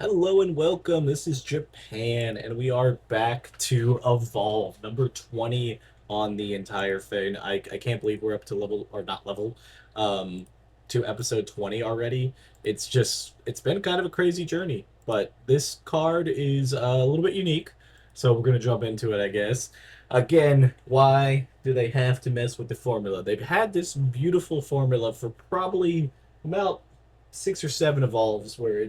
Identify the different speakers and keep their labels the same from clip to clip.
Speaker 1: Hello and welcome. This is Japan, and we are back to Evolve, number 20 on the entire thing. I can't believe we're up to level, or not level, um, to episode 20 already. It's been kind of a crazy journey, but this card is a little bit unique, so we're going to jump into it, I guess. Again, why do they have to mess with the formula? They've had this beautiful formula for probably about 6 or 7 evolves where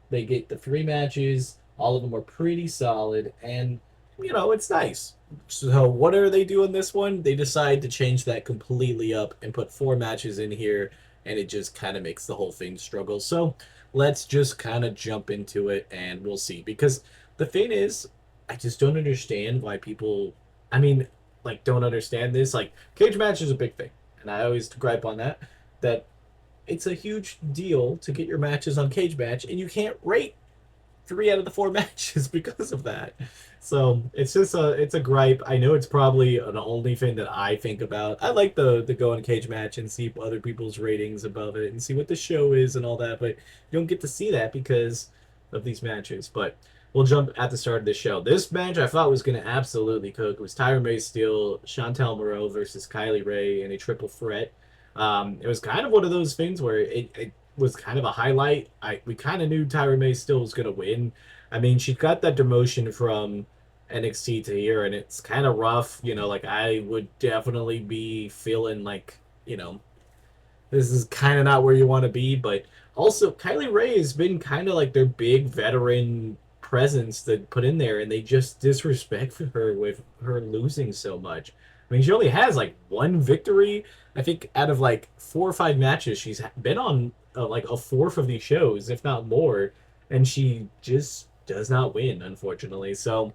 Speaker 1: they get the 3 matches. All of them are pretty solid, and it's nice. So what are they doing this one? They decide to change that completely up and put 4 matches in here, and it just kind of makes the whole thing struggle. So let's just kind of jump into it, and we'll see. Because the thing is, I just don't understand why people. I mean, like, don't understand this. Like, cage match is a big thing, and I always gripe on that. That it's a huge deal to get your matches on cage match, and you can't rate 3 out of the 4 matches because of that. So it's a gripe. I know it's probably an only thing that I think about. I like the go in cage match and see other people's ratings above it and see what the show is and all that, but you don't get to see that because of these matches. But we'll jump at the start of the show. This match I thought was going to absolutely cook. It was Tyra May Steele, Chantel Moreau versus Kylie Ray in a triple threat. It was kind of one of those things where it was kind of a highlight. We kind of knew Tyra May still was gonna win. I mean, she got that demotion from NXT to here, and it's kind of rough. Like I would definitely be feeling like this is kind of not where you want to be. But also, Kylie Ray has been kind of like their big veteran presence that put in there, and they just disrespect her with her losing so much. I mean, she only has like 1 victory. I think out of like 4 or 5 matches, she's been on like a fourth of these shows, if not more, and she just does not win, unfortunately. So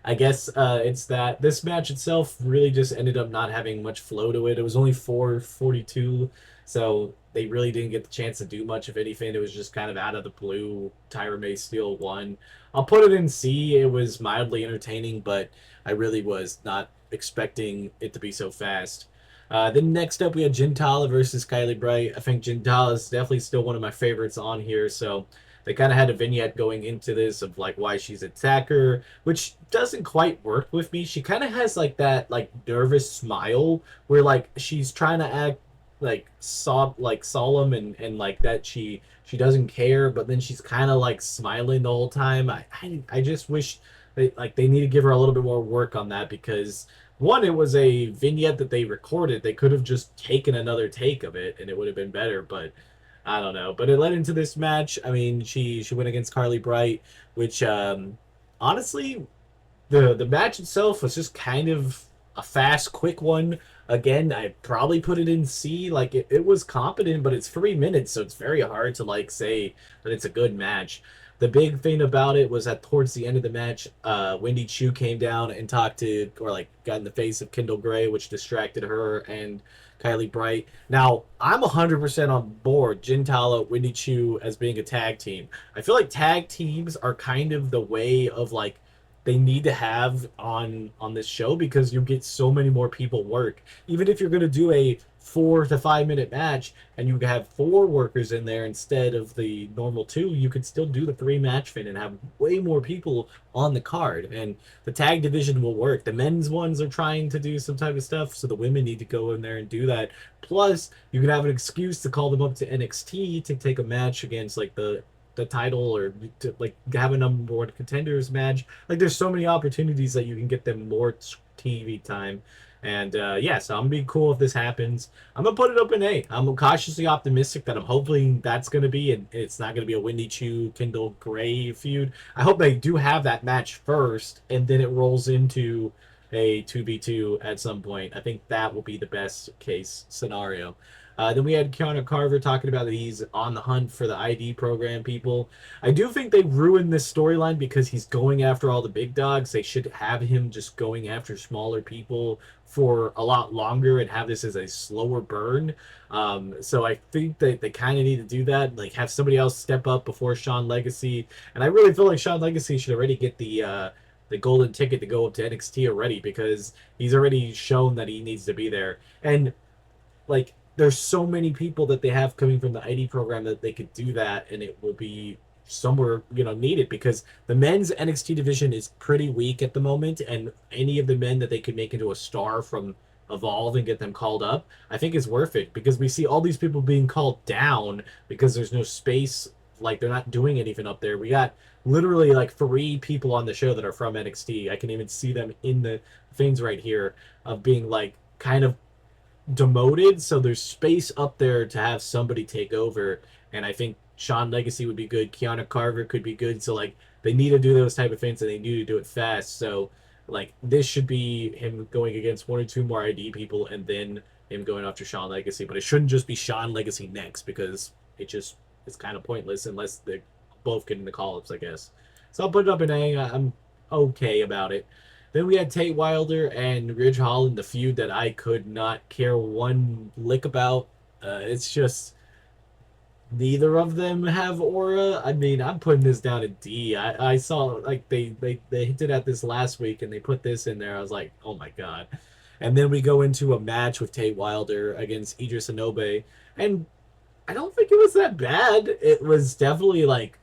Speaker 1: I guess it's that this match itself really just ended up not having much flow to it. It was only 4:42, so they really didn't get the chance to do much. If anything, it was just kind of out of the blue. Tyra May Steele won. I'll put it in C. It was mildly entertaining, but I really was not expecting it to be so fast. Then next up, we had Gintala versus Kylie Bright. I think Gintala is definitely still one of my favorites on here, so they kind of had a vignette going into this of like why she's an attacker, which doesn't quite work with me. She kind of has like that like nervous smile where like she's trying to act like solemn and like that she doesn't care, but then she's kind of like smiling the whole time. I just wish they need to give her a little bit more work on that because one, it was a vignette that they recorded. They could have just taken another take of it and it would have been better, but I don't know. But it led into this match. I mean, she went against Carly Bright, which honestly the match itself was just kind of a fast, quick one. Again, I'd probably put it in C. Like it was competent, but it's 3 minutes, so it's very hard to like say that it's a good match. The big thing about it was that towards the end of the match, Wendy Chu came down and talked to, or like got in the face of Kendall Gray, which distracted her and Kylie Bright. Now, I'm 100% on board Gintala, Wendy Chu as being a tag team. I feel like tag teams are kind of the way of like they need to have on this show because you get so many more people work. Even if you're going to do a 4 to 5 minute match and you have 4 workers in there instead of the normal 2, you could still do the 3 match fin and have way more people on the card. And the tag division will work. The men's ones are trying to do some type of stuff, so the women need to go in there and do that. Plus, you can have an excuse to call them up to NXT to take a match against like the title or to like have a number one contenders match. Like there's so many opportunities that you can get them more TV time. And yeah, so I'm gonna be cool if this happens. I'm gonna put it up in A. I'm cautiously optimistic that I'm hoping that's gonna be, and it's not gonna be a Wendy Chu Kendall Gray feud. I hope they do have that match first, and then it rolls into a 2v2 at some point. I think that will be the best case scenario. Then we had Keanu Carver talking about that he's on the hunt for the ID program people. I do think they ruined this storyline because he's going after all the big dogs. They should have him just going after smaller people for a lot longer and have this as a slower burn. So I think that they kind of need to do that, like have somebody else step up before Sean Legacy. And I really feel like Sean Legacy should already get the golden ticket to go up to NXT already because he's already shown that he needs to be there. And like there's so many people that they have coming from the ID program that they could do that and it will be somewhere needed, because the men's NXT division is pretty weak at the moment, and any of the men that they could make into a star from Evolve and get them called up, I think is worth it, because we see all these people being called down because there's no space, like they're not doing anything up there. We got literally like three people on the show that are from NXT. I can even see them in the things right here of being like kind of demoted, so there's space up there to have somebody take over. And I think Sean Legacy would be good. Kiana Carver could be good. So like they need to do those type of things, and they need to do it fast. So like this should be him going against one or two more ID people, and then him going after Sean Legacy. But it shouldn't just be Sean Legacy next, because it just it's kind of pointless unless they both get in the call-ups, I guess. So I'll put it up in A. I'm okay about it. Then we had Tate Wilder and Ridge Holland, the feud that I could not care one lick about. It's just neither of them have aura. I mean, I'm putting this down to D. I saw like they hinted at this last week, and they put this in there. I was like, oh my god. And then we go into a match with Tate Wilder against Idris Inoue, and I don't think it was that bad. It was definitely like,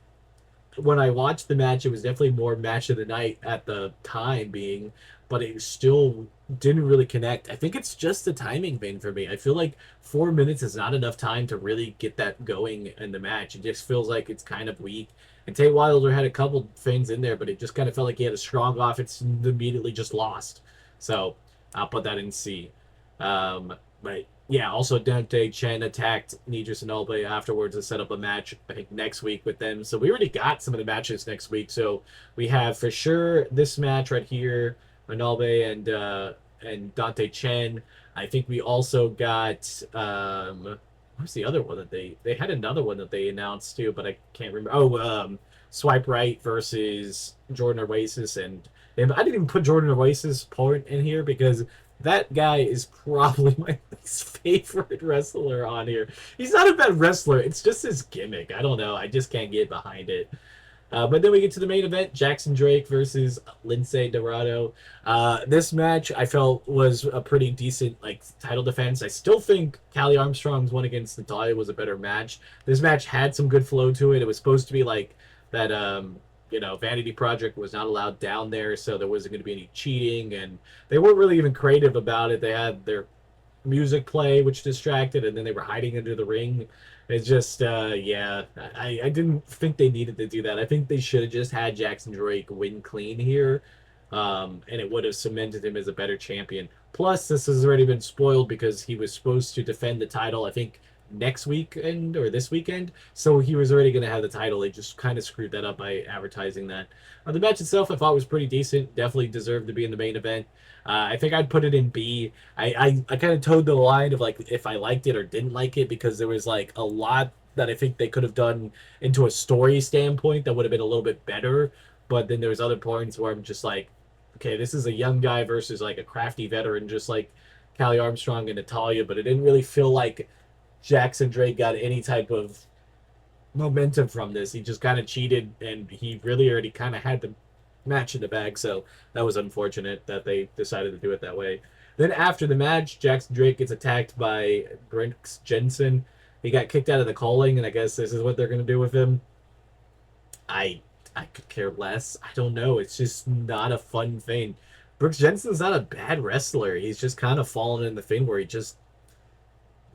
Speaker 1: when I watched the match, it was definitely more match of the night at the time being, but it still didn't really connect. I think it's just the timing thing for me. I feel like 4 minutes is not enough time to really get that going in the match. It just feels like it's kind of weak. And Tate Wilder had a couple things in there, but it just kind of felt like he had a strong offense and immediately just lost. So I'll put that in C. But yeah, also Dante Chen attacked Nidris Inoue afterwards to set up a match, I think, next week with them. So we already got some of the matches next week. So we have for sure this match right here, Inoue and Dante Chen. I think we also got what's the other one that they had another one that they announced too, but I can't remember. Oh, Swipe Right versus Jordan Oasis, and I didn't even put Jordan Oasis part in here because that guy is probably my least favorite wrestler on here. He's not a bad wrestler. It's just his gimmick. I don't know. I just can't get behind it. But then we get to the main event: Jackson Drake versus Lince Dorado. This match I felt was a pretty decent like title defense. I still think Callie Armstrong's one against Natalia was a better match. This match had some good flow to it. It was supposed to be like that. Vanity Project was not allowed down there, so there wasn't going to be any cheating, and they weren't really even creative about it. They had their music play, which distracted, and then they were hiding under the ring. It's just, yeah, I didn't think they needed to do that. I think they should have just had Jackson Drake win clean here, and it would have cemented him as a better champion. Plus, this has already been spoiled because he was supposed to defend the title, I think, next weekend or this weekend. So he was already going to have the title. They just kind of screwed that up by advertising that. The match itself, I thought was pretty decent. Definitely deserved to be in the main event. I think I'd put it in B. I kind of towed the line of like if I liked it or didn't like it, because there was like a lot that I think they could have done into a story standpoint that would have been a little bit better. But then there's other points where I'm just like, okay, this is a young guy versus like a crafty veteran, just like Callie Armstrong and Natalia. But it didn't really feel like Jackson Drake got any type of momentum from this. He just kind of cheated, and he really already kind of had the match in the bag. So that was unfortunate that they decided to do it that way. Then after the match, Jackson Drake gets attacked by Brooks Jensen. He got kicked out of the calling, and I guess this is what they're going to do with him. I I could care less. I don't know. It's just not a fun thing. Brooks Jensen's not a bad wrestler. He's just kind of fallen in the thing where he just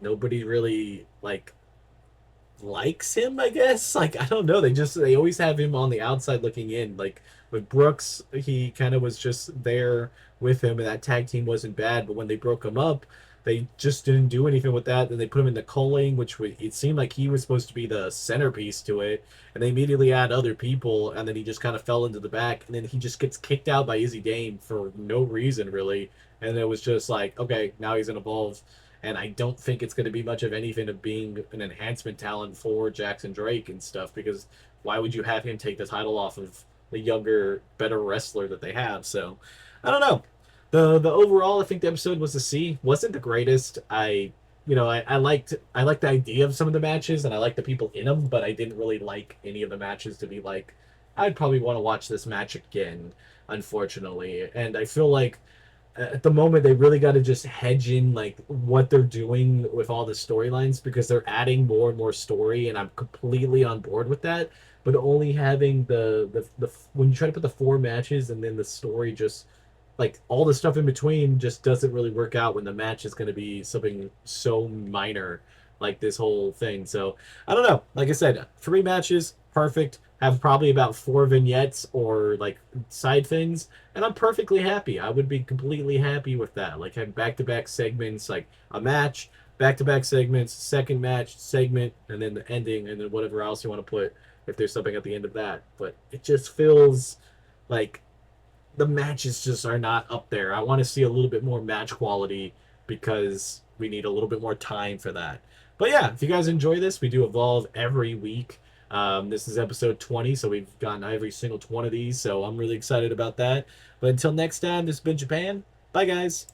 Speaker 1: nobody really likes him, I guess. Like, I don't know. They always have him on the outside looking in. Like with Brooks, he kind of was just there with him, and that tag team wasn't bad. But when they broke him up, they just didn't do anything with that. Then they put him in the Coling, it seemed like he was supposed to be the centerpiece to it, and they immediately add other people, and then he just kind of fell into the back, and then he just gets kicked out by Izzy Dame for no reason really, and it was just like, okay, now he's in Evolve. And I don't think it's going to be much of anything of being an enhancement talent for Jackson Drake and stuff, because why would you have him take the title off of the younger, better wrestler that they have? So, I don't know. The overall, I think the episode was a C. Wasn't the greatest. I liked the idea of some of the matches, and I liked the people in them, but I didn't really like any of the matches to be like, I'd probably want to watch this match again, unfortunately. And I feel like at the moment they really got to just hedge in like what they're doing with all the storylines, because they're adding more and more story, and I'm completely on board with that. but only having the when you try to put the four matches and then the story just like all the stuff in between just doesn't really work out when the match is going to be something so minor like this whole thing. So I don't know. Like I said, 3 matches, perfect. Have probably about 4 vignettes or like side things, and I'm perfectly happy. I would be completely happy with that. Like have back to back segments, like a match, back to back segments, second match segment, and then the ending, and then whatever else you want to put if there's something at the end of that. But it just feels like the matches just are not up there. I want to see a little bit more match quality because we need a little bit more time for that. But yeah, if you guys enjoy this, we do Evolve every week. This is episode 20, so we've gotten every single one of these, so I'm really excited about that. But until next time, this has been Japan. Bye, guys.